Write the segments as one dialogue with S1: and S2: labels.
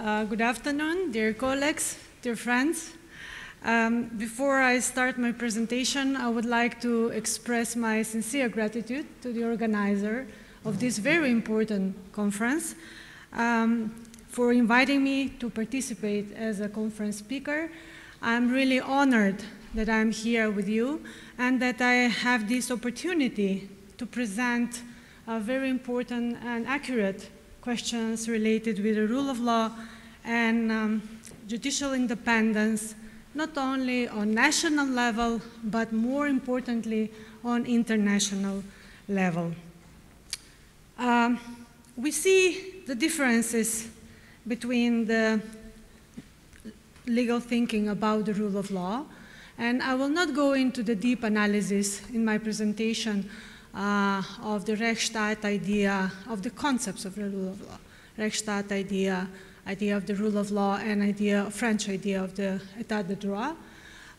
S1: Good afternoon, dear colleagues, dear friends. Before I start my presentation, I would like to express my sincere gratitude to the organizer of this very important conference for inviting me to participate as a conference speaker. I'm really honored that I'm here with you and that I have this opportunity to present very important and accurate questions related with the rule of law and judicial independence, not only on national level, but more importantly on international level. We see the differences between the legal thinking about the rule of law, and I will not go into the deep analysis in my presentation of the Rechtsstaat idea, of the concepts of the rule of law. Rechtsstaat idea of the rule of law, and French idea of the état de droit.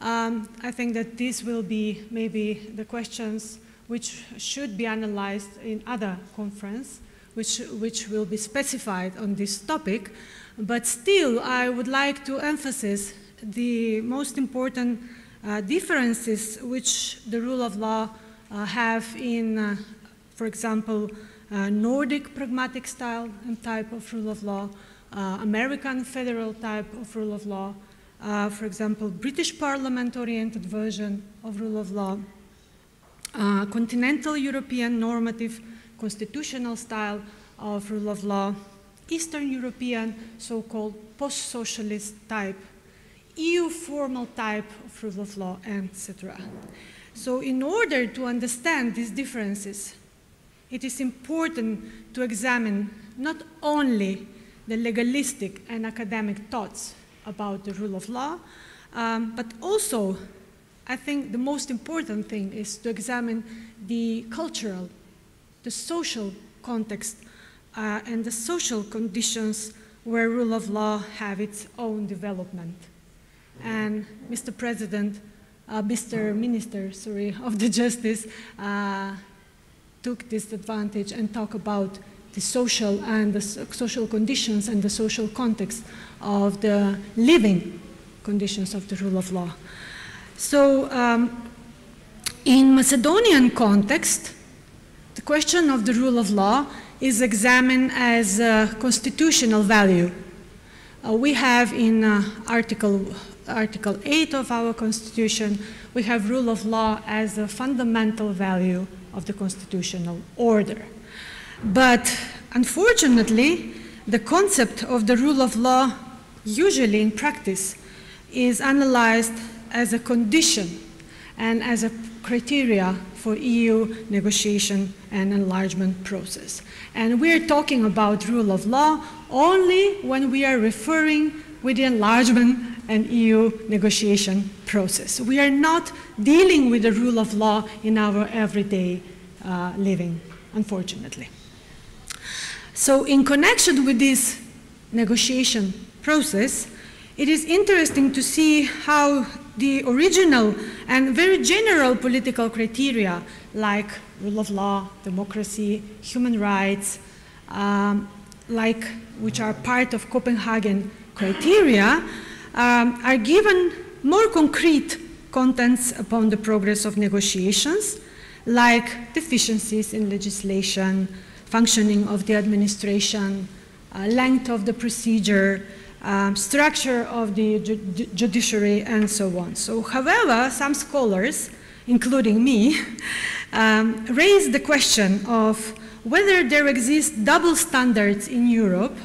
S1: I think that these will be maybe the questions which should be analyzed in other conference, which will be specified on this topic. But still, I would like to emphasize the most important differences which the rule of law have in, for example, Nordic pragmatic style and type of rule of law, American federal type of rule of law, for example, British parliament-oriented version of rule of law, continental European normative constitutional style of rule of law, Eastern European so-called post-socialist type, EU formal type of rule of law, etc. So in order to understand these differences, it is important to examine not only the legalistic and academic thoughts about the rule of law, but also, I think the most important thing is to examine the cultural, the social context, and the social conditions where rule of law have its own development. And Mr. President, Mr. Minister, of the Justice took this advantage and talked about the social and the social conditions and the social context of the living conditions of the rule of law. So in Macedonian context, the question of the rule of law is examined as a constitutional value. We have in Article 8 of our Constitution, we have rule of law as a fundamental value of the constitutional order. But unfortunately, the concept of the rule of law, usually in practice, is analyzed as a condition and as a criteria for EU negotiation and enlargement process. And we're talking about rule of law only when we are referring with the enlargement and EU negotiation process. We are not dealing with the rule of law in our everyday living, unfortunately. So in connection with this negotiation process, it is interesting to see how the original and very general political criteria like rule of law, democracy, human rights, which are part of Copenhagen criteria, are given more concrete contents upon the progress of negotiations, like deficiencies in legislation, functioning of the administration, length of the procedure, structure of the judiciary, and so on. So, however, some scholars, including me, raise the question of whether there exist double standards in Europe,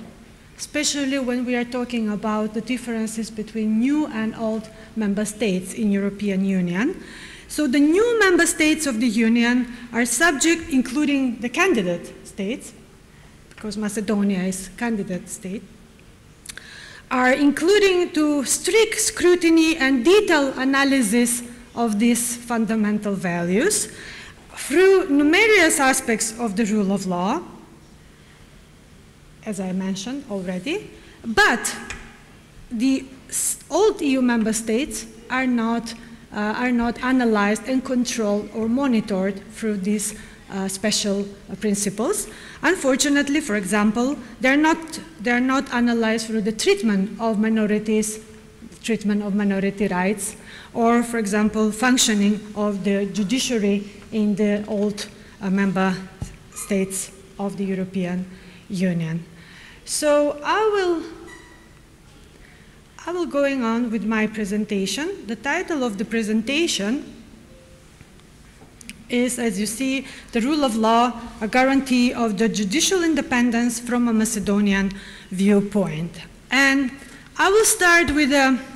S1: especially when we are talking about the differences between new and old member states in European Union. So the new member states of the Union are subject, including the candidate states, because Macedonia is a candidate state, are including to strict scrutiny and detailed analysis of these fundamental values through numerous aspects of the rule of law, as I mentioned already, but the old EU member states are not analyzed and controlled or monitored through this special principles. Unfortunately, for example, they're not analyzed through the treatment of minorities, treatment of minority rights, or, for example, functioning of the judiciary in the old member states of the European Union. So I will going on with my presentation. The title of the presentation is, as you see, The Rule of Law, a Guarantee of the Judicial Independence from a Macedonian Viewpoint. And I will start with,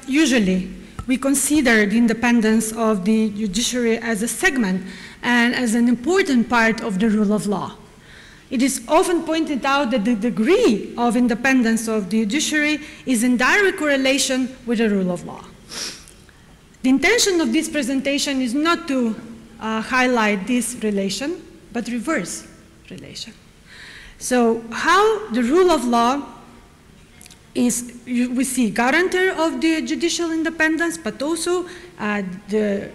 S1: usually, we consider the independence of the judiciary as a segment and as an important part of the rule of law. It is often pointed out that the degree of independence of the judiciary is in direct correlation with the rule of law. The intention of this presentation is not to highlight this relation, but reverse relation. So how the rule of law is, we see, guarantor of the judicial independence, but also the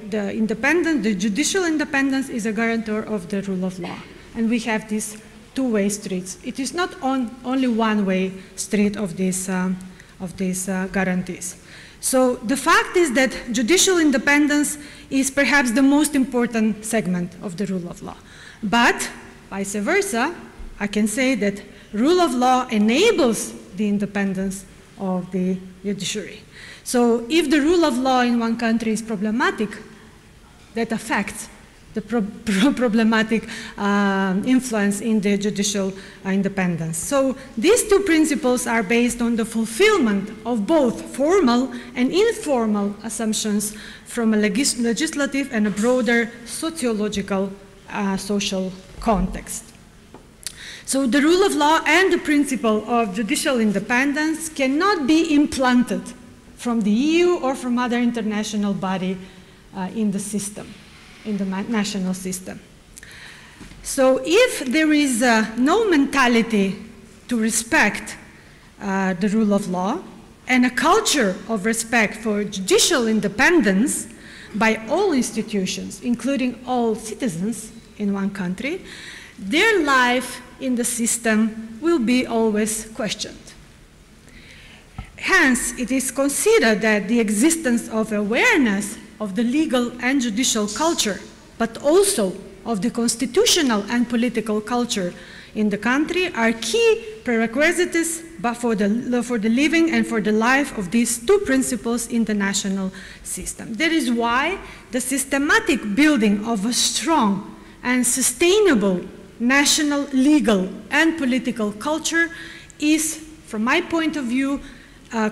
S1: judicial independence is a guarantor of the rule of law. And we have these two-way streets. It is not only one-way street of these guarantees. So the fact is that judicial independence is perhaps the most important segment of the rule of law. But vice versa, I can say that rule of law enables the independence of the judiciary. So if the rule of law in one country is problematic, that affects the problematic influence in the judicial independence. So these two principles are based on the fulfillment of both formal and informal assumptions from a legislative and a broader sociological social context. So the rule of law and the principle of judicial independence cannot be implanted from the EU or from other international body in the system, in the national system. So if there is no mentality to respect the rule of law and a culture of respect for judicial independence by all institutions, including all citizens in one country, their life in the system will be always questioned. Hence, it is considered that the existence of awareness of the legal and judicial culture, but also of the constitutional and political culture in the country are key prerequisites for the living and for the life of these two principles in the national system. That is why the systematic building of a strong and sustainable national legal and political culture is, from my point of view,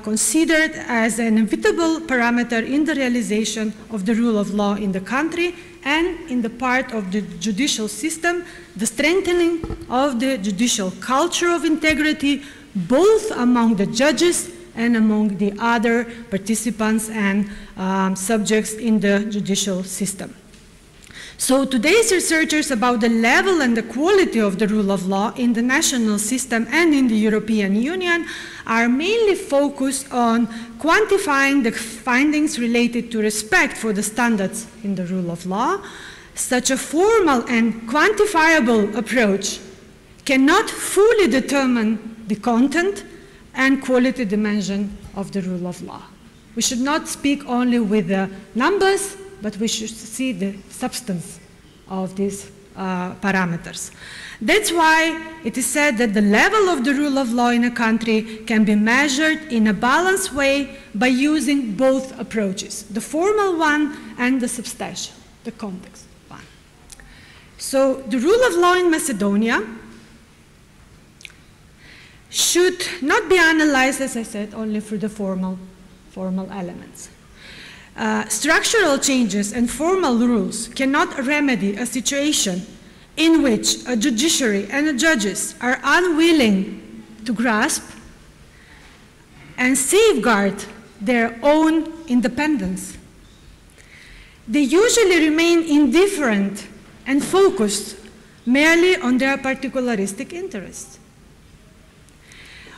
S1: considered as an inevitable parameter in the realization of the rule of law in the country and in the part of the judicial system, the strengthening of the judicial culture of integrity, both among the judges and among the other participants and subjects in the judicial system. So today's researchers about the level and the quality of the rule of law in the national system and in the European Union are mainly focused on quantifying the findings related to respect for the standards in the rule of law. Such a formal and quantifiable approach cannot fully determine the content and quality dimension of the rule of law. We should not speak only with the numbers, but we should see the substance of these parameters. That's why it is said that the level of the rule of law in a country can be measured in a balanced way by using both approaches, the formal one and the substantial, the context one. So the rule of law in Macedonia should not be analyzed, as I said, only through the formal elements. Structural changes and formal rules cannot remedy a situation in which a judiciary and the judges are unwilling to grasp and safeguard their own independence. They usually remain indifferent and focused merely on their particularistic interests.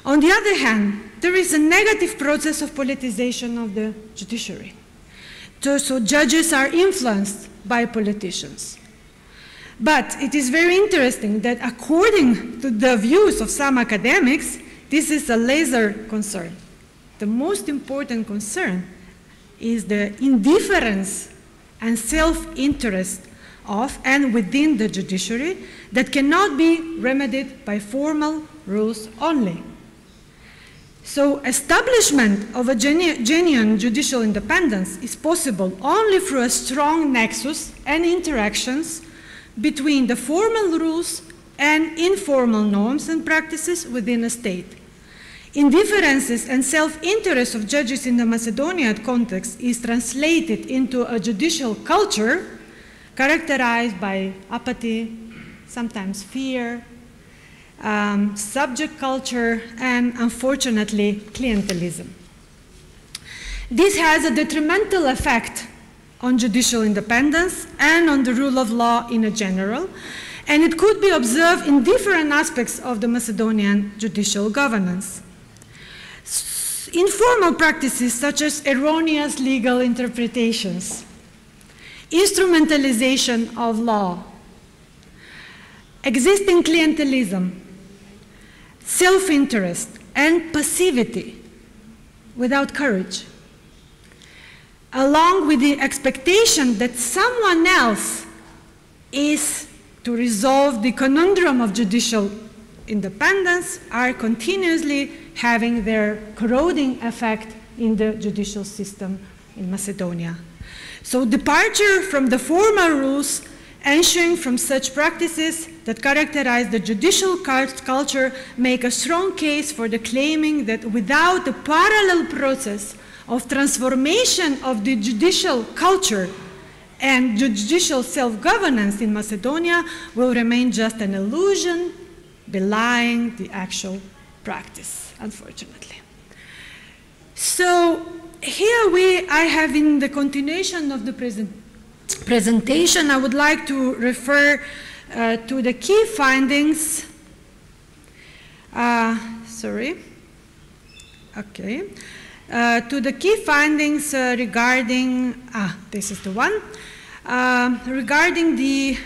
S1: On the other hand, there is a negative process of politicization of the judiciary. So judges are influenced by politicians. But it is very interesting that according to the views of some academics, this is a lesser concern. The most important concern is the indifference and self-interest of and within the judiciary that cannot be remedied by formal rules only. So establishment of a genuine judicial independence is possible only through a strong nexus and interactions between the formal rules and informal norms and practices within a state. Indifferences and self-interest of judges in the Macedonian context is translated into a judicial culture characterized by apathy, sometimes fear, subject culture, and unfortunately, clientelism. This has a detrimental effect on judicial independence and on the rule of law in general, and it could be observed in different aspects of the Macedonian judicial governance. Informal practices such as erroneous legal interpretations, instrumentalization of law, existing clientelism, self-interest, and passivity without courage, along with the expectation that someone else is to resolve the conundrum of judicial independence, are continuously having their corroding effect in the judicial system in Macedonia. So departure from the formal rules ensuing from such practices that characterize the judicial culture make a strong case for the claiming that without the parallel process of transformation of the judicial culture and judicial self-governance in Macedonia will remain just an illusion belying the actual practice, unfortunately. So here I have in the continuation of the presentation, I would like to refer to the key findings. To the key findings regarding, this is the one, regarding the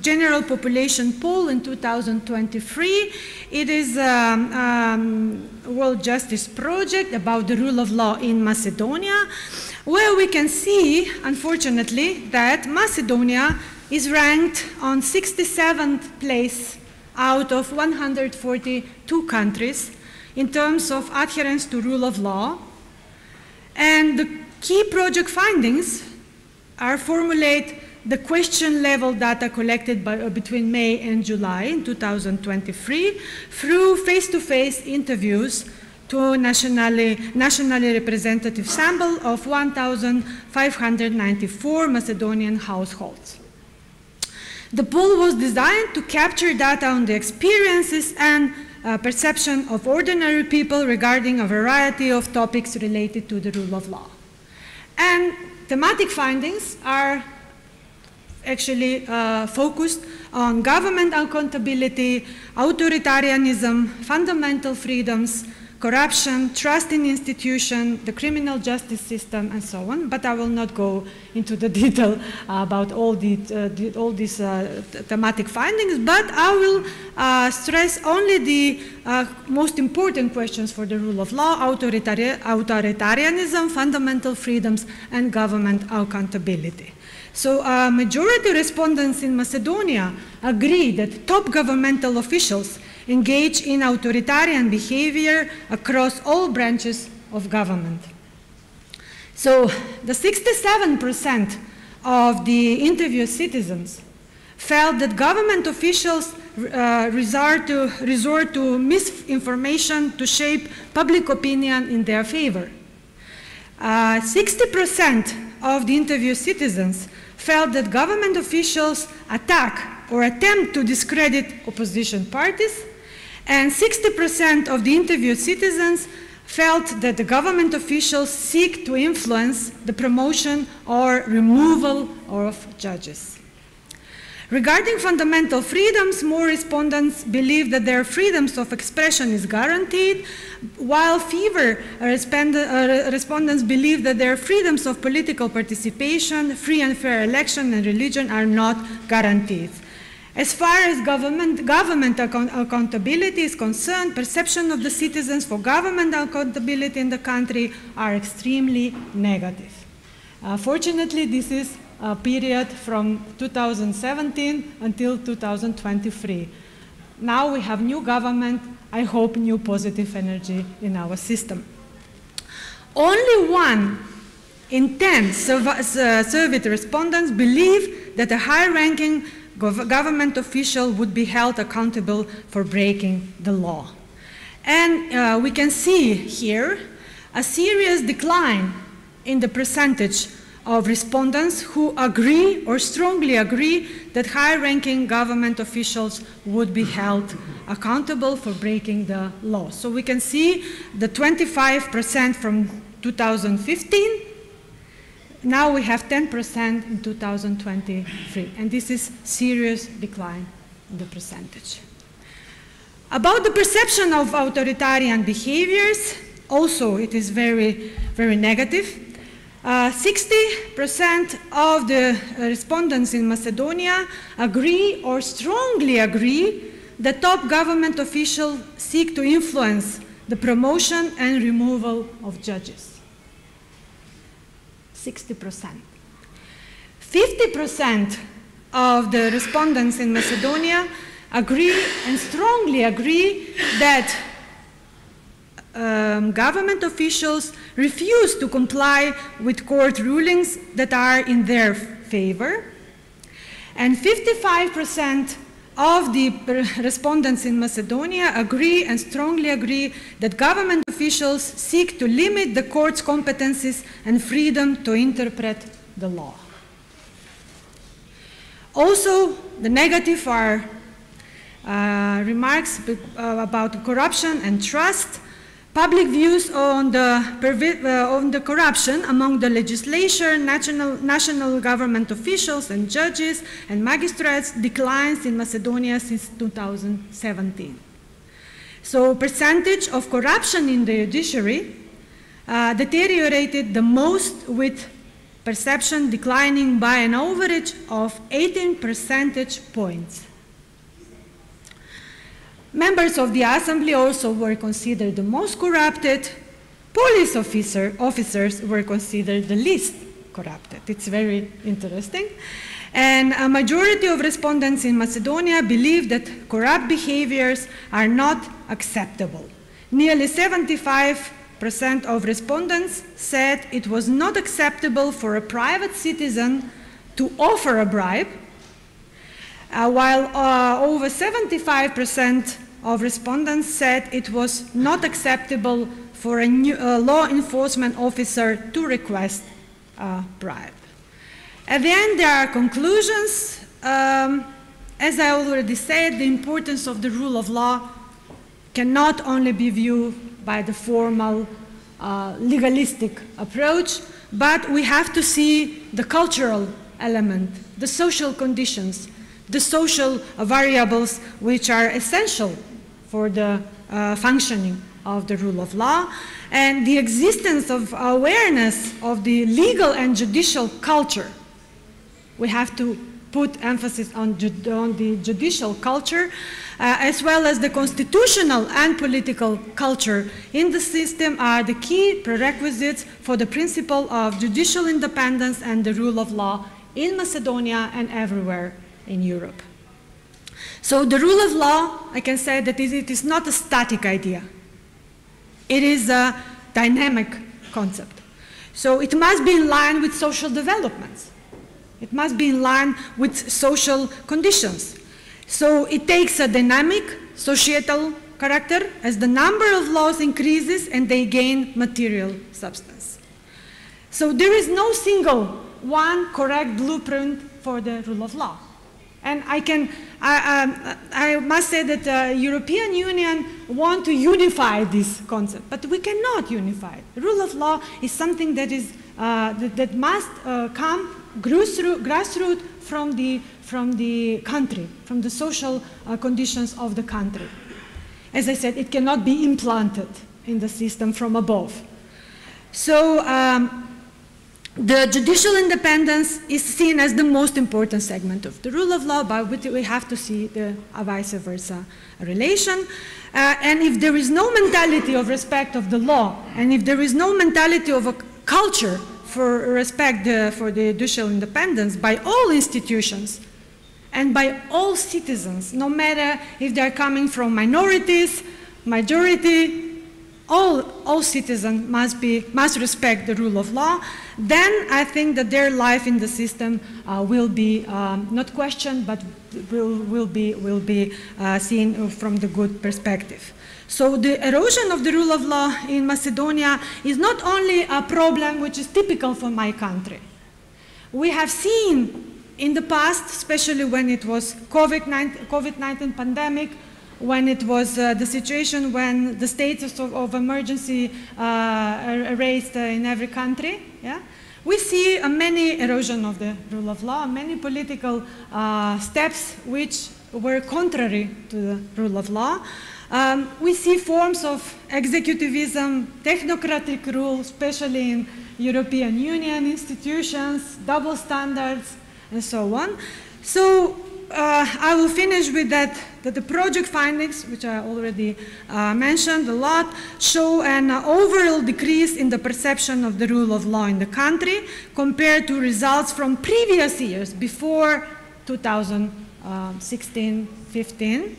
S1: general population poll in 2023. It is a World Justice Project about the rule of law in Macedonia, where we can see, unfortunately, that Macedonia is ranked on 67th place out of 142 countries in terms of adherence to rule of law. And the key project findings are formulate the question level data collected between May and July in 2023 through face-to-face interviews to a nationally representative sample of 1,594 Macedonian households. The poll was designed to capture data on the experiences and perception of ordinary people regarding a variety of topics related to the rule of law. And thematic findings are actually focused on government accountability, authoritarianism, fundamental freedoms, corruption, trust in institutions, the criminal justice system, and so on. But I will not go into the detail about all these thematic findings, but I will stress only the most important questions for the rule of law: authoritarianism, fundamental freedoms, and government accountability. So majority respondents in Macedonia agree that top governmental officials engage in authoritarian behavior across all branches of government. So the 67% of the interviewed citizens felt that government officials resort to misinformation to shape public opinion in their favor. 60% of the interviewed citizens felt that government officials attack or attempt to discredit opposition parties, and 60% of the interviewed citizens felt that the government officials seek to influence the promotion or removal of judges. Regarding fundamental freedoms, more respondents believe that their freedoms of expression is guaranteed, while fewer respondents believe that their freedoms of political participation, free and fair election, and religion are not guaranteed. As far as government accountability is concerned, perception of the citizens for government accountability in the country are extremely negative. Fortunately, this is a period from 2017 until 2023. Now we have new government, I hope new positive energy in our system. Only 1 in 10 surveyed respondents believe that a high-ranking government official would be held accountable for breaking the law. And we can see here a serious decline in the percentage of respondents who agree or strongly agree that high-ranking government officials would be held accountable for breaking the law. So we can see the 25% from 2015. Now we have 10% in 2023, and this is serious decline in the percentage. About the perception of authoritarian behaviors, also it is very, very negative. 60% of the respondents in Macedonia agree or strongly agree that top government officials seek to influence the promotion and removal of judges. 60%. 50% of the respondents in Macedonia agree and strongly agree that government officials refuse to comply with court rulings that are in their favor. And 55% of the respondents in Macedonia agree and strongly agree that government officials seek to limit the court's competencies and freedom to interpret the law. Also, the negative are remarks about corruption and trust. Public views on the corruption among the legislature, national government officials and judges and magistrates declines in Macedonia since 2017. So percentage of corruption in the judiciary deteriorated the most, with perception declining by an average of 18 percentage points. Members of the assembly also were considered the most corrupted. Police officers were considered the least corrupted. It's very interesting. And a majority of respondents in Macedonia believe that corrupt behaviors are not acceptable. Nearly 75% of respondents said it was not acceptable for a private citizen to offer a bribe, while over 75% of respondents said it was not acceptable for a law enforcement officer to request a bribe. At the end, there are conclusions. As I already said, the importance of the rule of law cannot only be viewed by the formal legalistic approach, but we have to see the cultural element, the social conditions, the social variables which are essential for the functioning of the rule of law, and the existence of awareness of the legal and judicial culture. We have to put emphasis on the judicial culture, as well as the constitutional and political culture in the system are the key prerequisites for the principle of judicial independence and the rule of law in Macedonia and everywhere in Europe. So the rule of law, I can say that it is not a static idea. It is a dynamic concept. So it must be in line with social developments. It must be in line with social conditions. So it takes a dynamic societal character as the number of laws increases and they gain material substance. So there is no single one correct blueprint for the rule of law. And I must say that the European Union want to unify this concept, but we cannot unify it. The rule of law is something that is that must come grassroots from the country, from the social conditions of the country. As I said, it cannot be implanted in the system from above. So the judicial independence is seen as the most important segment of the rule of law, but we have to see the vice versa relation. And if there is no mentality of respect of the law, and if there is no mentality of a culture for respect for the judicial independence by all institutions and by all citizens, no matter if they are coming from minorities, majority, all citizens must respect the rule of law, then I think that their life in the system will be not questioned, but will be seen from the good perspective. So the erosion of the rule of law in Macedonia is not only a problem which is typical for my country. We have seen in the past, especially when it was COVID-19 pandemic, when it was the situation when the status of emergency raised in every country, yeah? We see many erosion of the rule of law, many political steps which were contrary to the rule of law. We see forms of executivism, technocratic rule, especially in European Union institutions, double standards, and so on. So I will finish with that the project findings, which I already mentioned a lot, show an overall decrease in the perception of the rule of law in the country compared to results from previous years before 2016-15.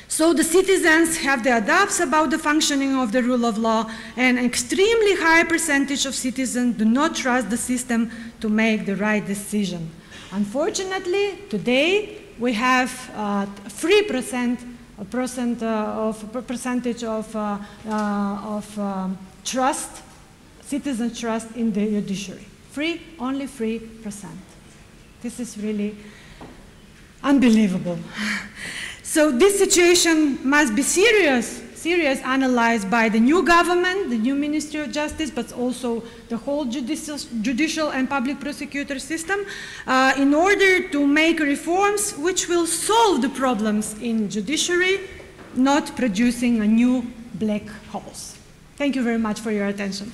S1: So the citizens have their doubts about the functioning of the rule of law, and an extremely high percentage of citizens do not trust the system to make the right decision. Unfortunately, today we have 3% percentage of trust, citizen trust in the judiciary. Only 3%. This is really unbelievable. So this situation must be seriously analyzed by the new government, the new Ministry of Justice, but also the whole judicial and public prosecutor system in order to make reforms which will solve the problems in judiciary, not producing a new black holes. Thank you very much for your attention.